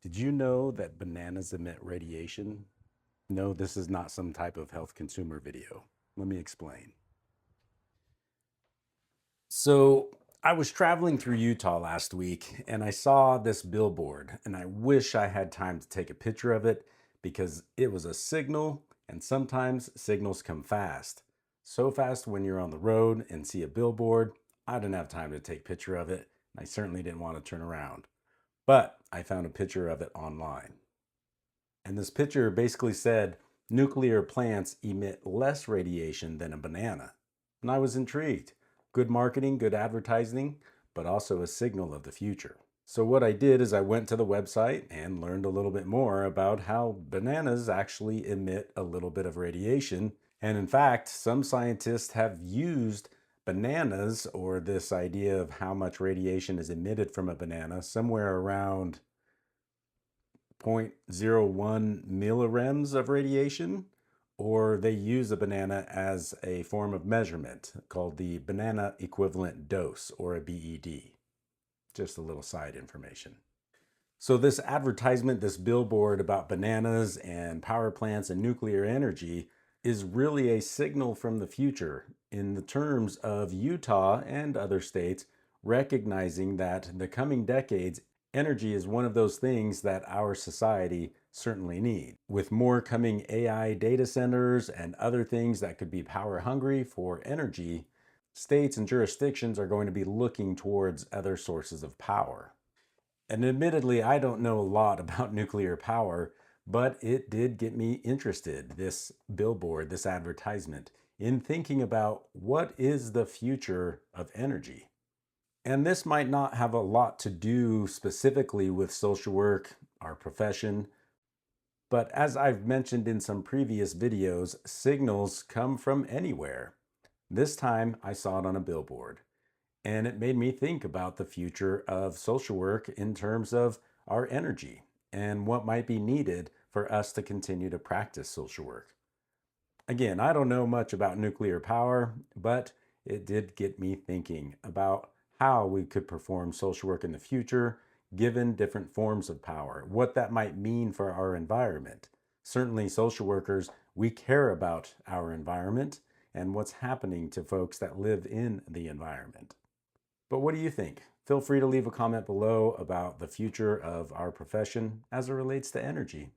Did you know that bananas emit radiation? No, this is not some type of health consumer video. Let me explain. So, I was traveling through Utah last week and I saw this billboard, and I wish I had time to take a picture of it because it was a signal, and sometimes signals come fast. So fast when you're on the road and see a billboard, I didn't have time to take a picture of it. And I certainly didn't want to turn around. But I found a picture of it online. And this picture basically said nuclear plants emit less radiation than a banana. And I was intrigued. Good marketing, good advertising, but also a signal of the future. So, what I did is I went to the website and learned a little bit more about how bananas actually emit a little bit of radiation. And in fact, some scientists have used bananas, or this idea of how much radiation is emitted from a banana, somewhere around 0.01 millirems of radiation, or they use a banana as a form of measurement called the banana equivalent dose, or a BED. Just a little side information. So, this advertisement, this billboard about bananas and power plants and nuclear energy is really a signal from the future in the terms of Utah and other states recognizing that in the coming decades, energy is one of those things that our society certainly needs. With more coming AI data centers and other things that could be power hungry for energy, states and jurisdictions are going to be looking towards other sources of power. And admittedly, I don't know a lot about nuclear power, but it did get me interested, this billboard, this advertisement, in thinking about what is the future of energy. And this might not have a lot to do specifically with social work, our profession, but as I've mentioned in some previous videos, signals come from anywhere. This time I saw it on a billboard. And it made me think about the future of social work in terms of our energy and what might be needed for us to continue to practice social work. Again, I don't know much about nuclear power, but it did get me thinking about how we could perform social work in the future, given different forms of power, what that might mean for our environment. Certainly, social workers, we care about our environment and what's happening to folks that live in the environment. But what do you think? Feel free to leave a comment below about the future of our profession as it relates to energy.